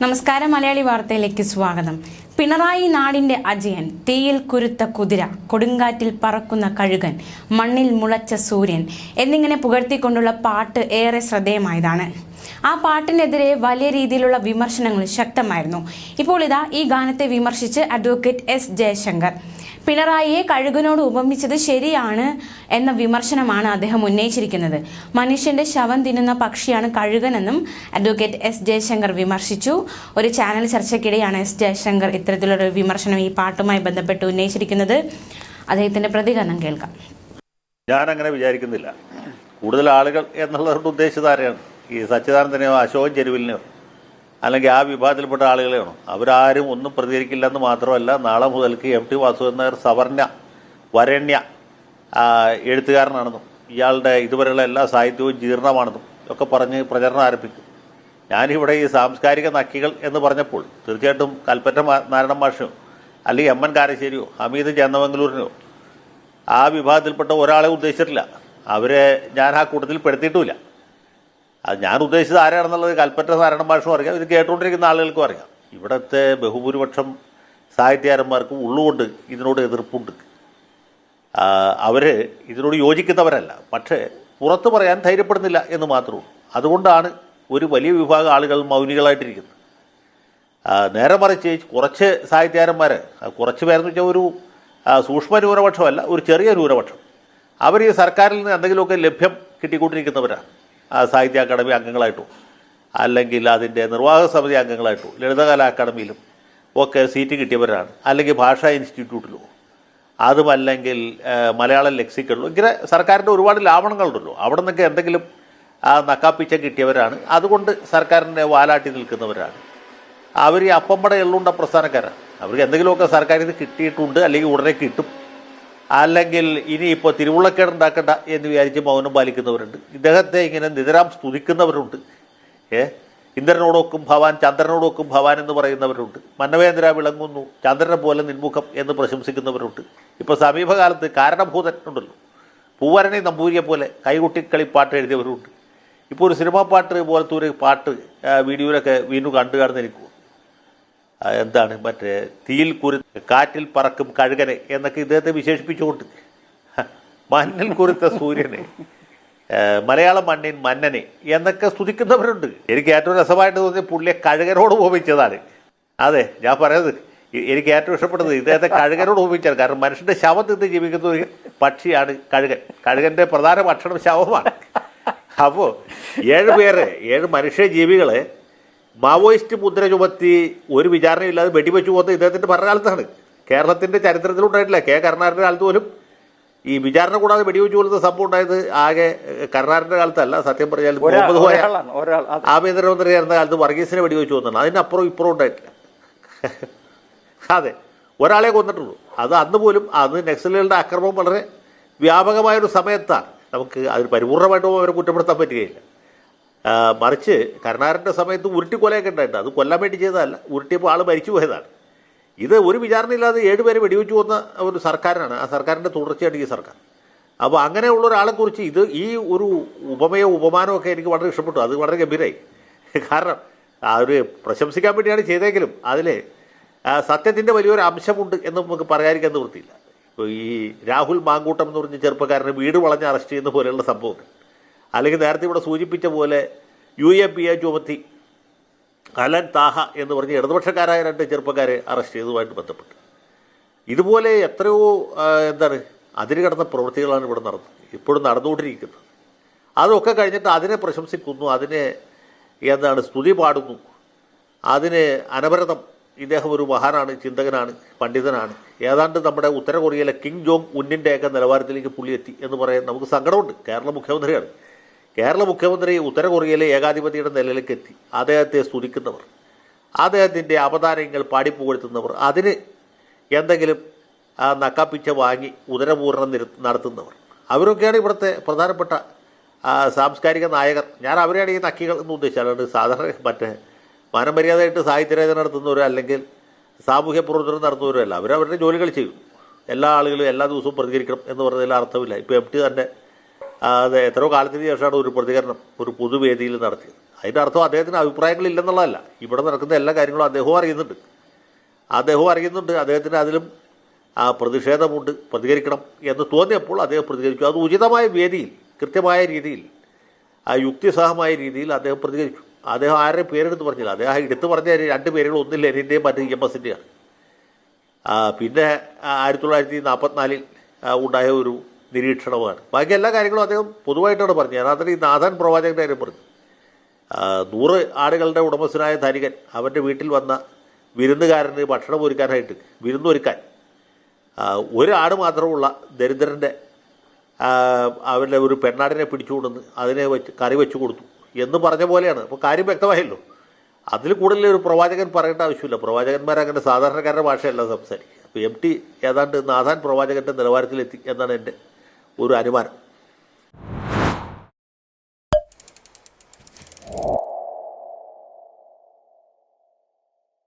നമസ്കാരം. മലയാളി വാർത്തയിലേക്ക് സ്വാഗതം. പിണറായി നാടിന്റെ അജയൻ, തീയിൽ കുരുത്ത കുതിര, കൊടുങ്കാറ്റിൽ പറക്കുന്ന കഴുകൻ, മണ്ണിൽ മുളച്ച സൂര്യൻ എന്നിങ്ങനെ പുകഴ്ത്തിക്കൊണ്ടുള്ള പാട്ട് ഏറെ ശ്രദ്ധേയമായതാണ്. ആ പാട്ടിനെതിരെ വലിയ രീതിയിലുള്ള വിമർശനങ്ങൾ ശക്തമായിരുന്നു. ഇപ്പോൾ ഇതാ ഈ ഗാനത്തെ വിമർശിച്ച് അഡ്വക്കേറ്റ് എസ് ജയശങ്കർ പിണറായിയെ കഴുകനോട് ഉപമിച്ചത് ശരിയാണ് എന്ന വിമർശനമാണ് അദ്ദേഹം ഉന്നയിച്ചിരിക്കുന്നത്. മനുഷ്യന്റെ ശവം തിന്നുന്ന പക്ഷിയാണ് കഴുകനെന്നും അഡ്വക്കേറ്റ് എസ് ജയശങ്കർ വിമർശിച്ചു. ഒരു ചാനൽ ചർച്ചയ്ക്കിടെയാണ് എസ് ജയശങ്കർ ഇത്തരത്തിലൊരു വിമർശനം ഈ പാട്ടുമായി ബന്ധപ്പെട്ട് ഉന്നയിച്ചിരിക്കുന്നത്. അദ്ദേഹത്തിന്റെ പ്രതികരണം കേൾക്കാം. ഞാൻ അങ്ങനെ വിചാരിക്കുന്നില്ല. കൂടുതൽ ആളുകൾ എന്നുള്ളവരുടെ ഉദ്ദേശിതാരെയാണ് ഈ സച്ചിദാനന്ദനെയോ അശോകൻ ചെരുവിലിനെയോ അല്ലെങ്കിൽ ആ വിഭാഗത്തിൽപ്പെട്ട ആളുകളെയാണോ? അവരാരും ഒന്നും പ്രതികരിക്കില്ലെന്ന് മാത്രമല്ല, നാളെ മുതൽക്ക് എം ടി വാസുദേവൻ നായർ സവർണ വരണ്യ എഴുത്തുകാരനാണെന്നും ഇയാളുടെ ഇതുവരെയുള്ള എല്ലാ സാഹിത്യവും ജീർണമാണെന്നും ഒക്കെ പറഞ്ഞ് പ്രചരണം ആരംഭിക്കും. ഞാനിവിടെ ഈ സാംസ്കാരിക നക്കികൾ എന്ന് പറഞ്ഞപ്പോൾ തീർച്ചയായിട്ടും കൽപ്പറ്റ നാരായണൻ മാഷോ അല്ലെങ്കിൽ എം എൻ കാരശ്ശേരിയോ ഹമീദ് ചേന്നമംഗലൂരിനോ ആ വിഭാഗത്തിൽപ്പെട്ട ഒരാളെ ഉദ്ദേശിച്ചിട്ടില്ല. അവരെ ഞാൻ ആ കൂട്ടത്തിൽ പെടുത്തിയിട്ടുമില്ല. അത് ഞാൻ ഉദ്ദേശിച്ചത് ആരാണെന്നുള്ളത് കൽപ്പറ്റ നാരായണൻ മാഷും അറിയാം, ഇത് കേട്ടുകൊണ്ടിരിക്കുന്ന ആളുകൾക്കും അറിയാം. ഇവിടുത്തെ ബഹുഭൂരിപക്ഷം സാഹിത്യകാരന്മാർക്കും ഉള്ളുകൊണ്ട് ഇതിനോട് എതിർപ്പുണ്ട്. അവർ ഇതിനോട് യോജിക്കുന്നവരല്ല, പക്ഷേ പുറത്ത് പറയാൻ ധൈര്യപ്പെടുന്നില്ല എന്ന് മാത്രമേ ഉള്ളൂ. അതുകൊണ്ടാണ് ഒരു വലിയ വിഭാഗം ആളുകൾ മൗനികളായിട്ടിരിക്കുന്നത്. നേരെ മറിച്ച് കുറച്ച് സാഹിത്യകാരന്മാർ, കുറച്ച് പേരെന്ന് വെച്ചാൽ ഒരു സൂക്ഷ്മ ന്യൂനപക്ഷമല്ല, ഒരു ചെറിയ ന്യൂനപക്ഷം, അവർ ഈ സർക്കാരിൽ നിന്ന് എന്തെങ്കിലുമൊക്കെ ലഭ്യം കിട്ടിക്കൊണ്ടിരിക്കുന്നവരാണ്. സാഹിത്യ അക്കാദമി അംഗങ്ങളായിട്ടോ അല്ലെങ്കിൽ അതിൻ്റെ നിർവാഹക സമിതി അംഗങ്ങളായിട്ടോ ലളിതകലാ അക്കാദമിയിലും ഒക്കെ സീറ്റ് കിട്ടിയവരാണ്, അല്ലെങ്കിൽ ഭാഷാ ഇൻസ്റ്റിറ്റ്യൂട്ടിലോ അതുമല്ലെങ്കിൽ മലയാളം ലെക്സിക്കണിലോ ഇങ്ങനെ സർക്കാരിൻ്റെ ഒരുപാട് ലാവണങ്ങളുണ്ടല്ലോ, അവിടെ നിന്നൊക്കെ എന്തെങ്കിലും നക്കാപ്പിച്ച കിട്ടിയവരാണ്. അതുകൊണ്ട് സർക്കാരിൻ്റെ വാലാട്ടി നിൽക്കുന്നവരാണ്. അവർ ഈ അപ്പമ്പട എള്ളുണ്ട പ്രസ്ഥാനക്കാരാണ്. അവർക്ക് എന്തെങ്കിലുമൊക്കെ സർക്കാരിൽ നിന്ന് കിട്ടിയിട്ടുണ്ട്, അല്ലെങ്കിൽ ഉടനെ കിട്ടും, അല്ലെങ്കിൽ ഇനിയിപ്പോൾ തിരുവുള്ളക്കേടുണ്ടാക്കണ്ട എന്ന് വിചാരിച്ച് മൗനം പാലിക്കുന്നവരുണ്ട്. ഇദ്ദേഹത്തെ ഇങ്ങനെ നിതരാം സ്തുതിക്കുന്നവരുണ്ട്. ഇന്ദ്രനോടൊക്കും ഭവാൻ ചന്ദ്രനോടൊക്കും ഭവാൻ എന്ന് പറയുന്നവരുണ്ട്. മന്നവേന്ദ്ര വിളങ്ങുന്നു ചന്ദ്രനെ പോലെ നിൻമുഖം എന്ന് പ്രശംസിക്കുന്നവരുണ്ട്. ഇപ്പോൾ സമീപകാലത്ത് കാരണഭൂതൻ ഉണ്ടല്ലോ, പൂവരണി നമ്പൂരിയെ പോലെ കൈകുട്ടിക്കളിപ്പാട്ട് എഴുതിയവരുണ്ട്. ഇപ്പോൾ ഒരു സിനിമാ പാട്ട് പോലത്തെ ഒരു പാട്ട് വീഡിയോയിലൊക്കെ വീണ്ടും കണ്ടു കാണുന്ന എനിക്ക് എന്താണ് മറ്റേ തീയിൽ കുരുത്ത കാറ്റിൽ പറക്കും കഴുകനെ എന്നൊക്കെ ഇദ്ദേഹത്തെ വിശേഷിപ്പിച്ചുകൊണ്ട് മണ്ണിൽ കുരുത്ത സൂര്യനെ, മലയാള മണ്ണിൻ മന്നനെ എന്നൊക്കെ സ്തുതിക്കുന്നവരുണ്ട്. എനിക്ക് ഏറ്റവും രസമായിട്ട് തോന്നിയ പുള്ളിയെ കഴുകനോട് ഉപമിച്ചതാണ്. അതെ, ഞാൻ പറയുന്നത് എനിക്ക് ഏറ്റവും ഇഷ്ടപ്പെട്ടത് ഇദ്ദേഹത്തെ കഴുകനോട് ഉപമിച്ചാണ്. കാരണം മനുഷ്യൻ്റെ ശവം തിന്ന് ജീവിക്കുന്ന ഒരു പക്ഷിയാണ് കഴുകൻ. കഴുകൻ്റെ പ്രധാന ഭക്ഷണം ശവമാണ്. അപ്പോൾ 7 മനുഷ്യ ജീവികളെ മാവോയിസ്റ്റ് മുദ്ര ചുമത്തി ഒരു വിചാരണയില്ലാതെ വെടിവെച്ചു പോകുന്നത് ഇദ്ദേഹത്തിൻ്റെ ഭരണകാലത്താണ്. കേരളത്തിൻ്റെ ചരിത്രത്തിലുണ്ടായിട്ടില്ല. കെ കരുണാകരൻ്റെ കാലത്ത് പോലും ഈ വിചാരണ കൂടാതെ വെടിവെച്ചു പോകുന്ന സംഭവം ഉണ്ടായത് ആകെ കരുണാകരൻ്റെ കാലത്തല്ല. സത്യം പറഞ്ഞാൽ ആഭ്യന്തരമന്ത്രിയായിരുന്ന കാലത്ത് വർഗീസിനെ വെടിവെച്ചു പോകുന്നതാണ്. അതിനപ്പുറം ഇപ്പുറം ഉണ്ടായിട്ടില്ല. അതെ, ഒരാളെ കൊന്നിട്ടുള്ളൂ. അത് അന്ന് പോലും അത് നക്സലുകളുടെ ആക്രമണം വളരെ വ്യാപകമായൊരു സമയത്താണ്. നമുക്ക് അതിന് പരിപൂർണമായിട്ടും അവരെ കുറ്റപ്പെടുത്താൻ പറ്റുകയില്ല. മറിച്ച് കരുണാകരൻ്റെ സമയത്ത് ഉരുട്ടിക്കൊലയൊക്കെ ഉണ്ടായിട്ട് അത് കൊല്ലാൻ വേണ്ടി ചെയ്തതല്ല, ഉരുട്ടിയപ്പോൾ ആൾ മരിച്ചു പോയതാണ്. ഇത് ഒരു വിചാരണയില്ലാതെ 7 പേരെ വെടിവെച്ചു പോകുന്ന ഒരു സർക്കാരാണ്. ആ സർക്കാരിൻ്റെ തുടർച്ചയാണ് ഈ സർക്കാർ. അപ്പോൾ അങ്ങനെയുള്ള ഒരാളെക്കുറിച്ച് ഈ ഒരു ഉപമയോ ഉപമാനമൊക്കെ എനിക്ക് വളരെ ഇഷ്ടപ്പെട്ടു. അത് വളരെ ഗംഭീരമായി. കാരണം അവർ പ്രശംസിക്കാൻ വേണ്ടിയാണ് ചെയ്തെങ്കിലും അതിൽ സത്യത്തിൻ്റെ വലിയൊരു അംശമുണ്ട് എന്ന് നമുക്ക് പറയാതിരിക്കാൻ നിവൃത്തിയില്ല. ഇപ്പോൾ ഈ രാഹുൽ മാങ്കൂട്ടം എന്ന് പറഞ്ഞ ചെറുപ്പക്കാരനെ വീട് വളഞ്ഞ് അറസ്റ്റ് ചെയ്യുന്ന പോലെയുള്ള സംഭവങ്ങൾ, അല്ലെങ്കിൽ നേരത്തെ ഇവിടെ സൂചിപ്പിച്ച പോലെ UAPA ചുമത്തി അലൻ താഹ എന്ന് പറഞ്ഞ് ഇടതുപക്ഷക്കാരായ 2 ചെറുപ്പക്കാരെ അറസ്റ്റ് ചെയ്തതുമായിട്ട് ബന്ധപ്പെട്ട് ഇതുപോലെ എത്രയോ അതിര് കടന്ന പ്രവൃത്തികളാണ് ഇവിടെ ഇപ്പോഴും നടന്നുകൊണ്ടിരിക്കുന്നത്. അതൊക്കെ കഴിഞ്ഞിട്ട് അതിനെ പ്രശംസിക്കുന്നു, അതിനെ സ്തുതി പാടുന്നു, അതിന് അനവരതം ഇദ്ദേഹം ഒരു മഹാനാണ്, ചിന്തകനാണ്, പണ്ഡിതനാണ്, ഏതാണ്ട് നമ്മുടെ ഉത്തര കൊറിയയിലെ കിം ജോങ് ഉന്നിൻ്റെയൊക്കെ നിലവാരത്തിലേക്ക് പുള്ളി എത്തി എന്ന് പറയാൻ നമുക്ക് സങ്കടമുണ്ട്. കേരള മുഖ്യമന്ത്രിയാണ്. കേരള മുഖ്യമന്ത്രി ഉത്തര കൊറിയയിലെ ഏകാധിപതിയുടെ നിലയിലേക്ക് എത്തി. അദ്ദേഹത്തെ സ്തുതിക്കുന്നവർ, അദ്ദേഹത്തിൻ്റെ അവതാരങ്ങൾ പാടിപ്പുകഴ്ത്തുന്നവർ, അതിന് എന്തെങ്കിലും നക്കാപ്പിച്ച വാങ്ങി ഉദരപൂരണം നടത്തുന്നവർ, അവരൊക്കെയാണ് ഇവിടുത്തെ പ്രധാനപ്പെട്ട സാംസ്കാരിക നായകർ. ഞാൻ അവരെയാണ് ഈ നക്കികൾ എന്ന് ഉദ്ദേശിച്ചത്. അല്ലാണ്ട് സാധാരണ മറ്റേ മാനമര്യാദയായിട്ട് സാഹിത്യരചന നടത്തുന്നവരോ അല്ലെങ്കിൽ സാമൂഹ്യ പ്രവർത്തനം നടത്തുന്നവരോ അല്ല. അവരവരുടെ ജോലികൾ ചെയ്യും. എല്ലാ ആളുകളും എല്ലാ ദിവസവും പ്രതികരിക്കണം എന്ന് പറഞ്ഞതിൽ അർത്ഥമില്ല. ഇപ്പോൾ MT തന്നെ അത് എത്രയോ കാലത്തിന് ശേഷമാണ് ഒരു പ്രതികരണം ഒരു പൊതുവേദിയിൽ നടത്തിയത്. അതിൻ്റെ അർത്ഥം അദ്ദേഹത്തിന് അഭിപ്രായങ്ങളില്ലെന്നുള്ളതല്ല. ഇവിടെ നടക്കുന്ന എല്ലാ കാര്യങ്ങളും അദ്ദേഹവും അറിയുന്നുണ്ട്. അദ്ദേഹത്തിന് അതിലും പ്രതിഷേധമുണ്ട്, പ്രതികരിക്കണം എന്ന് തോന്നിയപ്പോൾ അദ്ദേഹം പ്രതികരിച്ചു. അത് ഉചിതമായ വേദിയിൽ, കൃത്യമായ രീതിയിൽ, യുക്തിസഹമായ രീതിയിൽ അദ്ദേഹം പ്രതികരിച്ചു. അദ്ദേഹം ആരുടെയും പേരെടുത്ത് പറഞ്ഞില്ല. അദ്ദേഹം എടുത്ത് പറഞ്ഞ 2 പേരുകൾ, ഒന്ന് ലെനിൻ്റെയും മറ്റ് EMSൻ്റെയാണ്. പിന്നെ 1944 ഉണ്ടായ ഒരു നിരീക്ഷണമാണ്. ബാക്കി എല്ലാ കാര്യങ്ങളും അദ്ദേഹം പൊതുവായിട്ടാണ് പറഞ്ഞത്. അതിന് ഈ നാഥാൻ പ്രവാചകൻ്റെ കാര്യം പറഞ്ഞു. 100 ആടുകളുടെ ഉടമസ്ഥനായ ധനികൻ അവൻ്റെ വീട്ടിൽ വന്ന വിരുന്നുകാരന് ഭക്ഷണം ഒരുക്കാനായിട്ട്, വിരുന്നൊരുക്കാൻ ഒരു ആട് മാത്രമുള്ള ദരിദ്രൻ്റെ അവരുടെ ഒരു പെണ്ണാടിനെ പിടിച്ചുകൊണ്ടുവന്ന് അതിനെ കറി വെച്ച് കൊടുത്തു എന്ന് പറഞ്ഞ പോലെയാണ്. അപ്പോൾ കാര്യം വ്യക്തമായല്ലോ. അതിൽ കൂടുതൽ ഒരു പ്രവാചകൻ പറയേണ്ട ആവശ്യമില്ല. പ്രവാചകന്മാരങ്ങനെ സാധാരണക്കാരുടെ ഭാഷയല്ല സംസാരിക്കുക. അപ്പോൾ MT ഏതാണ്ട് നാഥാൻ പ്രവാചകൻ്റെ നിലവാരത്തിലെത്തി എന്നാണ് എൻ്റെ ഒരു അനുമാനം.